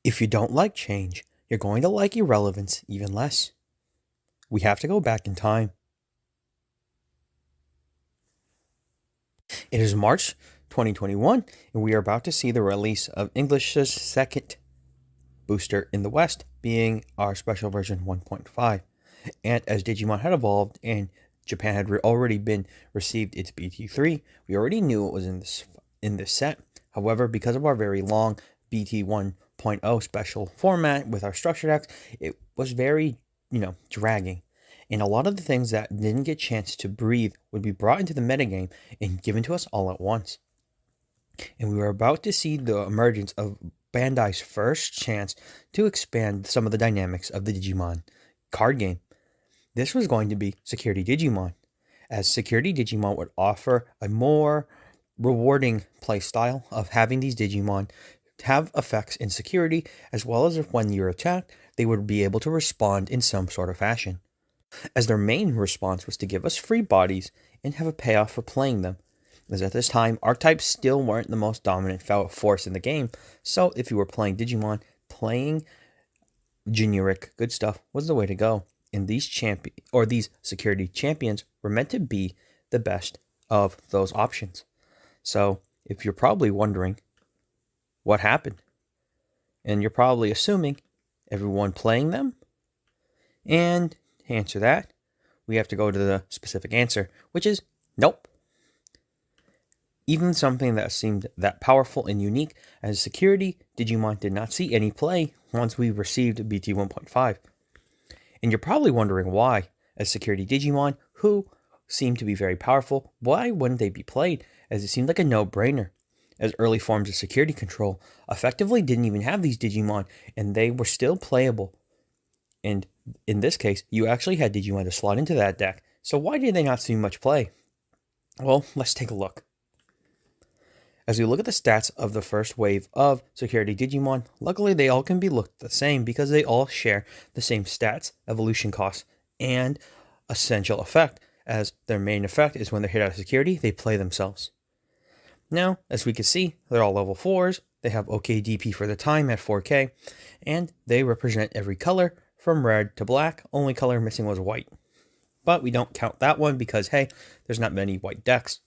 If you don't like change, you're going to like irrelevance even less. We have to go back in time. It is March 2021, and we are about to see the release of English's second booster in the West, being our special version 1.5. And as Digimon had evolved and Japan had already been received its BT3, we already knew it was in this set. However, because of our very long BT 1.0 special format with our structure decks, it was very, dragging. And a lot of the things that didn't get a chance to breathe would be brought into the metagame and given to us all at once. And we were about to see the emergence of Bandai's first chance to expand some of the dynamics of the Digimon card game. This was going to be Security Digimon, as Security Digimon would offer a more rewarding playstyle of having these Digimon have effects in security, as well as if when you're attacked, they would be able to respond in some sort of fashion. As their main response was to give us free bodies and have a payoff for playing them, as at this time, archetypes still weren't the most dominant force in the game, so if you were playing Digimon, playing generic good stuff was the way to go. And these these security champions were meant to be the best of those options. So if you're probably wondering what happened, and you're probably assuming everyone playing them, and to answer that, we have to go to the specific answer, which is nope. Even something that seemed that powerful and unique as security, Digimon did not see any play once we received BT 1.5. And you're probably wondering why, as security Digimon, who seem to be very powerful, why wouldn't they be played, as it seemed like a no-brainer, as early forms of security control effectively didn't even have these Digimon, and they were still playable. And in this case, you actually had Digimon to slot into that deck, so why did they not see much play? Well, let's take a look. As we look at the stats of the first wave of Security Digimon, luckily they all can be looked the same because they all share the same stats, evolution costs, and essential effect, as their main effect is when they're hit out of security, they play themselves. Now, as we can see, they're all level 4s, they have OK DP for the time at 4K, and they represent every color from red to black, only color missing was white. But we don't count that one because, hey, there's not many white decks.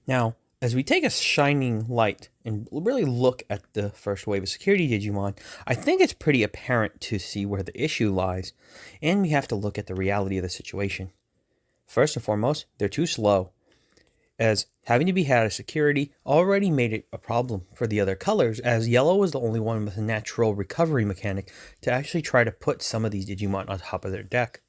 Now, as we take a shining light and really look at the first wave of Security Digimon, I think it's pretty apparent to see where the issue lies, and we have to look at the reality of the situation. First and foremost, they're too slow, as having to be had as security already made it a problem for the other colors, as yellow was the only one with a natural recovery mechanic to actually try to put some of these Digimon on top of their deck.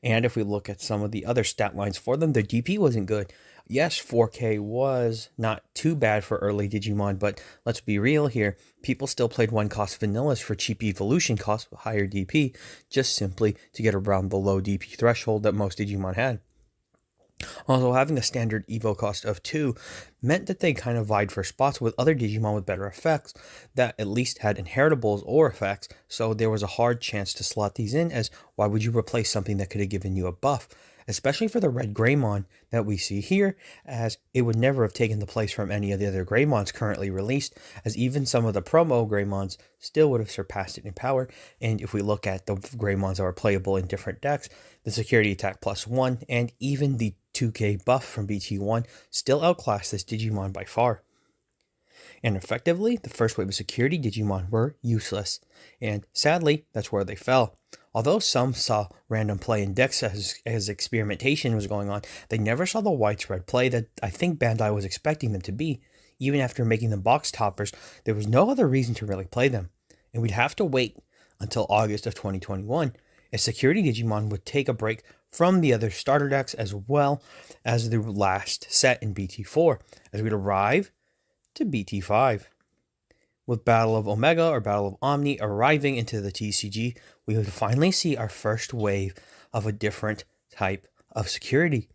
And if we look at some of the other stat lines for them, their DP wasn't good. Yes, 4K was not too bad for early Digimon, but let's be real here. People still played one-cost vanillas for cheap evolution costs with higher DP, just simply to get around the low DP threshold that most Digimon had. Also, having a standard Evo cost of 2 meant that they kind of vied for spots with other Digimon with better effects that at least had inheritables or effects, so there was a hard chance to slot these in, as why would you replace something that could have given you a buff? Especially for the red Greymon that we see here, as it would never have taken the place from any of the other Greymons currently released, as even some of the promo Greymons still would have surpassed it in power. And if we look at the Greymons that are playable in different decks, the security attack +1 and even the 2K buff from BT1 still outclass this Digimon by far. And effectively, the first wave of security Digimon were useless, and sadly, that's where they fell. Although some saw random play in decks as experimentation was going on, they never saw the widespread play that I think Bandai was expecting them to be. Even after making them box toppers, there was no other reason to really play them, and we'd have to wait until August of 2021, as Security Digimon would take a break from the other starter decks as well as the last set in BT4, as we'd arrive to BT5. With Battle of Omega or Battle of Omni arriving into the TCG, we would finally see our first wave of a different type of security.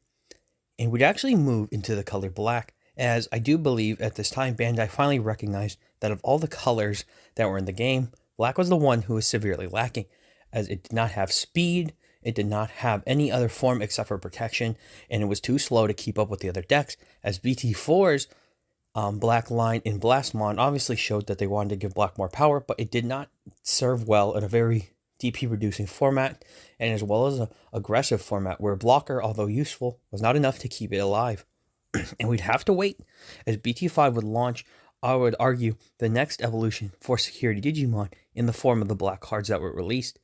And we'd actually move into the color black, as I do believe at this time Bandai finally recognized that of all the colors that were in the game, black was the one who was severely lacking, as it did not have speed, it did not have any other form except for protection, and it was too slow to keep up with the other decks, as BT4s Black line in Blastmon obviously showed that they wanted to give Black more power, but it did not serve well in a very DP reducing format, and as well as an aggressive format where Blocker, although useful, was not enough to keep it alive. And we'd have to wait as BT5 would launch, I would argue, the next evolution for Security Digimon in the form of the black cards that were released.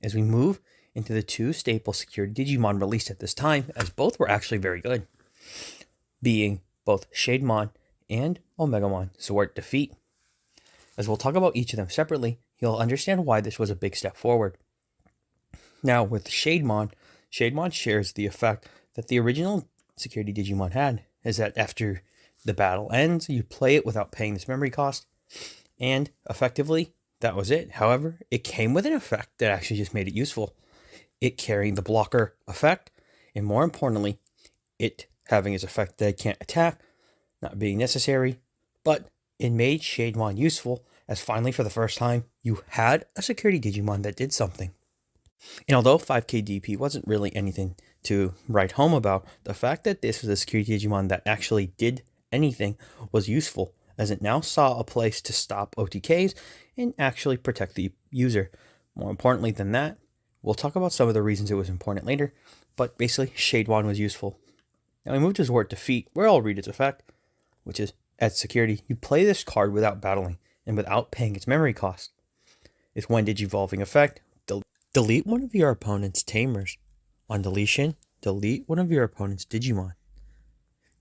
As we move into the two staple Security Digimon released at this time, as both were actually very good, being both Shademon and Omegamon Zwart Defeat. As we'll talk about each of them separately, you'll understand why this was a big step forward. Now, with Shademon, Shademon shares the effect that the original Security Digimon had, is that after the battle ends, you play it without paying this memory cost, and effectively, that was it. However, it came with an effect that actually just made it useful. It carrying the blocker effect, and more importantly, it having its effect that it can't attack, not being necessary, but it made Shademon useful, as finally for the first time, you had a Security Digimon that did something. And although 5k DP wasn't really anything to write home about, the fact that this was a Security Digimon that actually did anything was useful, as it now saw a place to stop OTKs and actually protect the user. More importantly than that, we'll talk about some of the reasons it was important later, but basically Shademon was useful. Now we move to Zwart Defeat, where I'll read its effect, which is, at Security, you play this card without battling and without paying its memory cost. It's one Digivolving effect. Delete one of your opponent's tamers. On deletion, delete one of your opponent's Digimon.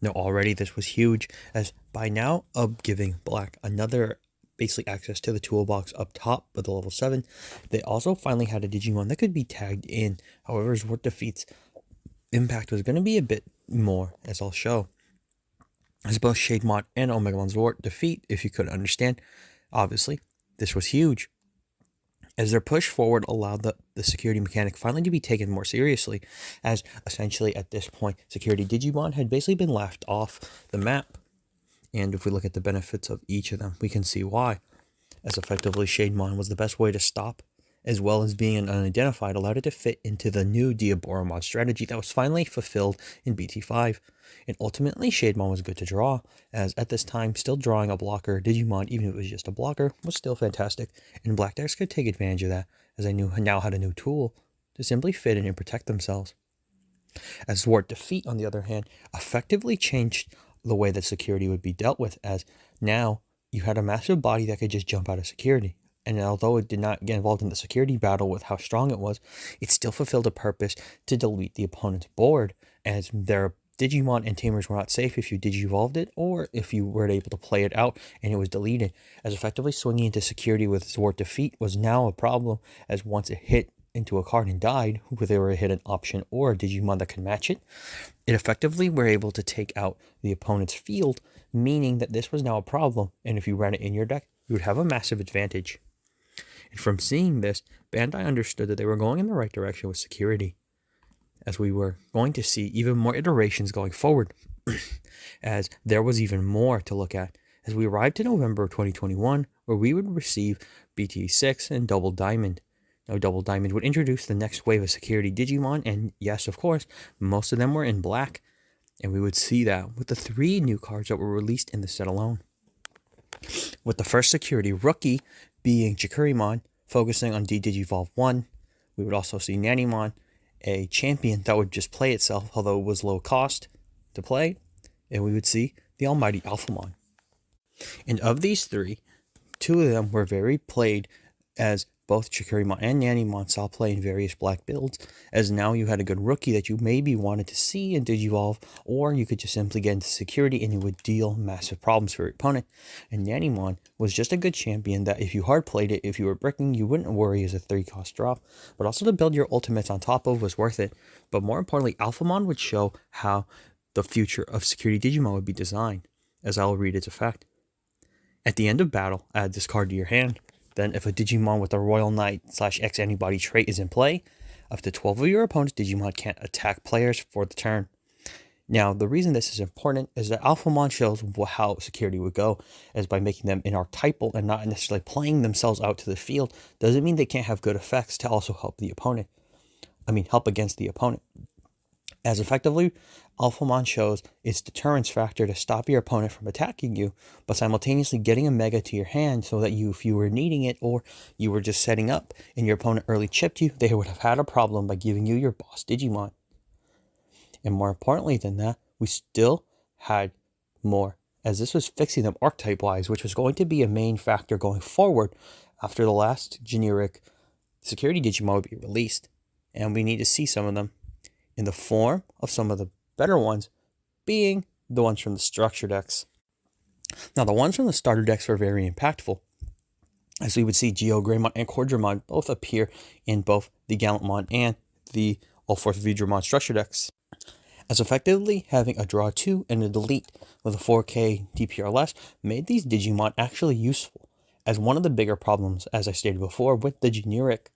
Now already this was huge, as by now of giving Black another basically access to the toolbox up top with the level 7, they also finally had a Digimon that could be tagged in. However, Zwart Defeat's impact was going to be a bit more, as I'll show. As both Shademon and Omegamon Zwart Defeat, if you couldn't understand, obviously, this was huge, as their push forward allowed the security mechanic finally to be taken more seriously, as essentially at this point, Security Digimon had basically been left off the map. And if we look at the benefits of each of them, we can see why, as effectively Shademon was the best way to stop, as well as being an unidentified, allowed it to fit into the new Diaboromon strategy that was finally fulfilled in BT5. And ultimately, Shademon was good to draw, as at this time, still drawing a blocker Digimon, even if it was just a blocker, was still fantastic, and Black decks could take advantage of that, as they now had a new tool to simply fit in and protect themselves. As Zwart Defeat, on the other hand, effectively changed the way that security would be dealt with, as now you had a massive body that could just jump out of security. And although it did not get involved in the security battle with how strong it was, it still fulfilled a purpose to delete the opponent's board, as their Digimon and Tamers were not safe if you Digivolved it, or if you were able to play it out and it was deleted, as effectively swinging into security with Zwart Defeat was now a problem, as once it hit into a card and died, whether they were a hidden option or a Digimon that could match it, it effectively were able to take out the opponent's field, meaning that this was now a problem, and if you ran it in your deck, you would have a massive advantage. And from seeing this, Bandai understood that they were going in the right direction with security, as we were going to see even more iterations going forward, as there was even more to look at, as we arrived to November of 2021, where we would receive BT6 and Double Diamond. Now, Double Diamond would introduce the next wave of Security Digimon, and yes, of course, most of them were in black, and we would see that with the 3 new cards that were released in the set alone. With the first Security Rookie being Chikurimon, focusing on D-Digivolve 1, we would also see Nannymon, a champion that would just play itself, although it was low cost to play, and we would see the almighty Alphamon. And of these 3, 2 of them were very played, as both Chikurimon and Nannymon saw play in various black builds, as now you had a good rookie that you maybe wanted to see in Digivolve, or you could just simply get into security and it would deal massive problems for your opponent. And Nannymon was just a good champion that if you hard played it, if you were bricking, you wouldn't worry as a 3-cost drop, but also to build your ultimates on top of was worth it. But more importantly, Alphamon would show how the future of Security Digimon would be designed, as I'll read its effect. At the end of battle, add this card to your hand. Then, if a Digimon with a Royal Knight/X Antibody trait is in play, up to 12 of your opponent's Digimon can't attack players for the turn. Now, the reason this is important is that Alphamon shows how security would go, as by making them inarchetypal and not necessarily playing themselves out to the field, doesn't mean they can't have good effects to also help the opponent. Help against the opponent. as effectively Alphamon shows its deterrence factor to stop your opponent from attacking you, but simultaneously getting a Mega to your hand so that if you were needing it or you were just setting up and your opponent early chipped you, they would have had a problem by giving you your boss Digimon. And more importantly than that, we still had more, as this was fixing them archetype-wise, which was going to be a main factor going forward after the last generic security Digimon would be released. And we need to see some of them in the form of some of the better ones being the ones from the structure decks. Now, the ones from the starter decks were very impactful, as we would see Geo, Greymon, and Quadramon both appear in both the Gallantmon and the All-Force Vidramon structure decks, as effectively having a draw 2 and a delete with a 4K DPR less made these Digimon actually useful, as one of the bigger problems, as I stated before, with the generic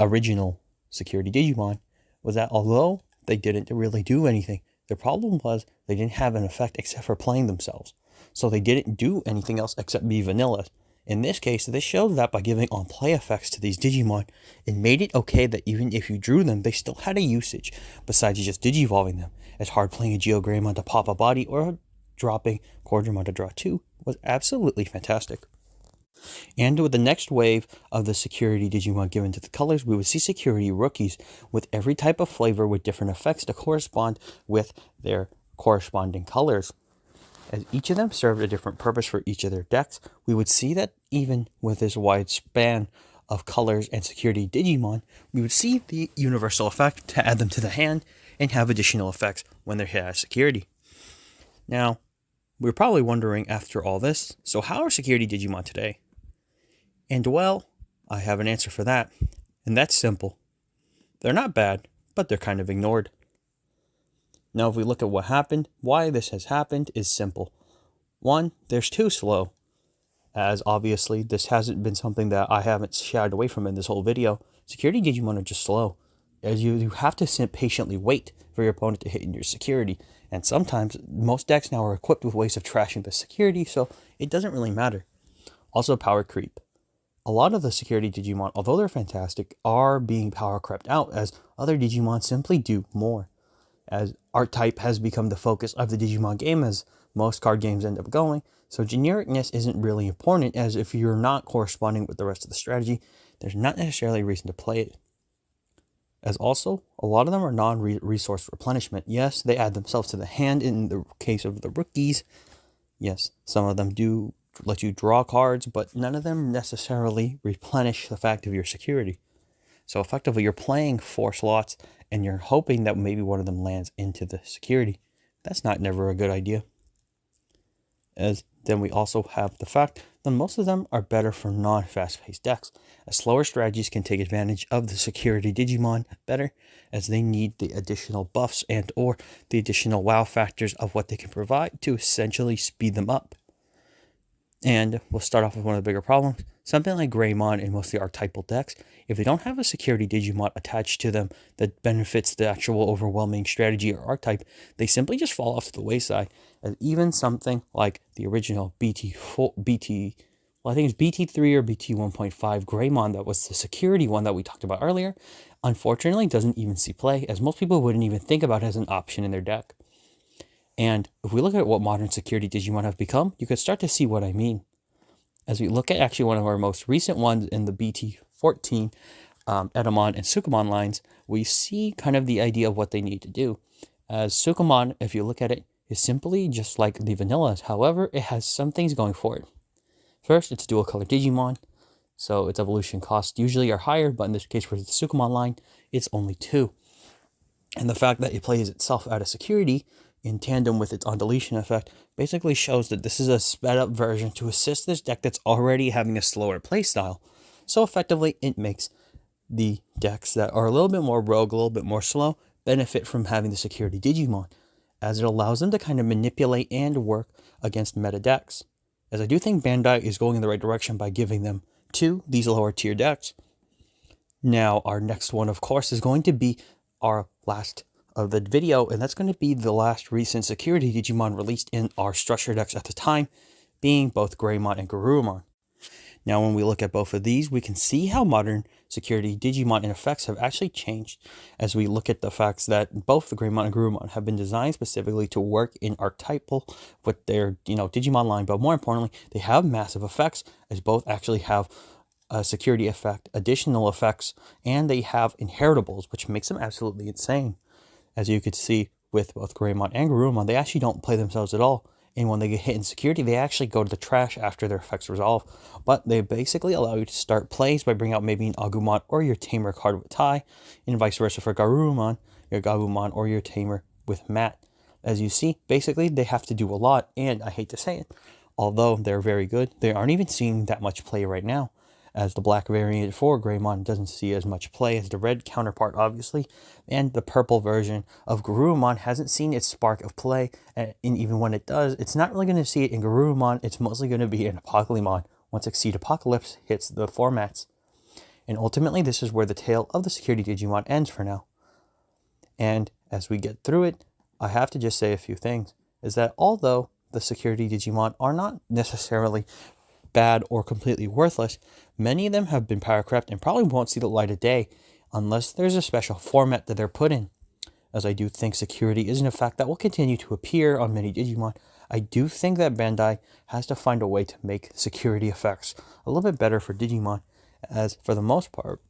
original security Digimon was that although they didn't really do anything, the problem was they didn't have an effect except for playing themselves. So they didn't do anything else except be vanilla. In this case, this showed that by giving on play effects to these Digimon, it made it okay that even if you drew them, they still had a usage besides just Digivolving them. As hard playing a Geo Greymon to pop a body or dropping Quadramon to draw 2 was absolutely fantastic. And with the next wave of the security Digimon given to the colors, we would see security rookies with every type of flavor with different effects to correspond with their corresponding colors. As each of them served a different purpose for each of their decks, we would see that even with this wide span of colors and security Digimon, we would see the universal effect to add them to the hand and have additional effects when they're hit as security. Now, we're probably wondering after all this, so how are security Digimon today? And well, I have an answer for that, and that's simple. They're not bad, but they're kind of ignored. Now, if we look at what happened, why this has happened is simple. One, they're too slow, as obviously this hasn't been something that I haven't shied away from in this whole video. Security Digimon are just slow, as you have to patiently wait for your opponent to hit your security, and sometimes most decks now are equipped with ways of trashing the security, so it doesn't really matter. Also, power creep. A lot of the security Digimon, although they're fantastic, are being power crept out as other Digimon simply do more. As art type has become the focus of the Digimon game, as most card games end up going, so genericness isn't really important, as if you're not corresponding with the rest of the strategy, there's not necessarily a reason to play it. As also, a lot of them are non-resource replenishment. Yes, they add themselves to the hand in the case of the rookies. Yes, some of them do let you draw cards, but none of them necessarily replenish the fact of your security. So effectively, you're playing 4 slots, and you're hoping that maybe one of them lands into the security. That's never a good idea. As then we also have the fact that most of them are better for non-fast-paced decks, as slower strategies can take advantage of the security Digimon better, as they need the additional buffs and or the additional wow factors of what they can provide to essentially speed them up. And we'll start off with one of the bigger problems. Something like Greymon in most of the archetypal decks, if they don't have a security Digimon attached to them that benefits the actual overwhelming strategy or archetype, they simply just fall off to the wayside. As even something like the original I think it's BT3 or BT 1.5 Greymon, that was the security one that we talked about earlier, unfortunately doesn't even see play, as most people wouldn't even think about it as an option in their deck. And if we look at what modern security Digimon have become, you can start to see what I mean. As we look at actually one of our most recent ones in the BT14 Etamon and Sukamon lines, we see kind of the idea of what they need to do. As Sukamon, if you look at it, is simply just like the vanillas. However, it has some things going for it. First, it's dual color Digimon, so its evolution costs usually are higher, but in this case for the Sukamon line, it's only 2. And the fact that it plays itself out of security in tandem with its on deletion effect basically shows that this is a sped up version to assist this deck that's already having a slower playstyle. So effectively, it makes the decks that are a little bit more rogue, a little bit more slow, benefit from having the security Digimon, as it allows them to kind of manipulate and work against meta decks. As I do think Bandai is going in the right direction by giving them 2 these lower tier decks. Now, our next one, of course, is going to be our last of the video, and that's going to be the last recent security Digimon released in our structure decks at the time, being both Greymon and Garurumon. Now, when we look at both of these, we can see how modern security Digimon and effects have actually changed as we look at the facts that both the Greymon and Garurumon have been designed specifically to work in archetypal with their, Digimon line, but more importantly, they have massive effects as both actually have a security effect, additional effects, and they have inheritables, which makes them absolutely insane. As you could see with both Greymon and Garurumon, they actually don't play themselves at all. And when they get hit in security, they actually go to the trash after their effects resolve. But they basically allow you to start plays by bringing out maybe an Agumon or your Tamer card with Tai, and vice versa for Garurumon, your Gabumon or your Tamer with Mat. As you see, basically they have to do a lot, and I hate to say it, although they're very good, they aren't even seeing that much play right now, as the black variant for Greymon doesn't see as much play as the red counterpart, obviously, and the purple version of Garurumon hasn't seen its spark of play, and even when it does, it's not really going to see it in Garurumon, it's mostly going to be in Apocalypse once Exceed Apocalypse hits the formats. And ultimately, this is where the tale of the security Digimon ends for now. And as we get through it, I have to just say a few things, is that although the security Digimon are not necessarily bad or completely worthless, many of them have been power crept and probably won't see the light of day unless there's a special format that they're put in. As I do think security is an effect that will continue to appear on many Digimon, I do think that Bandai has to find a way to make security effects a little bit better for Digimon, as for the most part,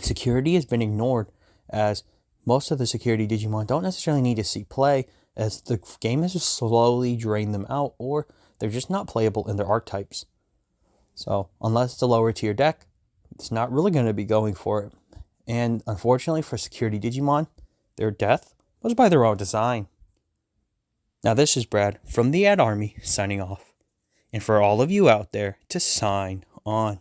security has been ignored, as most of the security Digimon don't necessarily need to see play, as the game has just slowly drained them out, or they're just not playable in their archetypes. So, unless it's a lower tier deck, it's not really going to be going for it. And unfortunately for security Digimon, their death was by their own design. Now this is Brad from the Ad Army signing off. And for all of you out there, to sign on.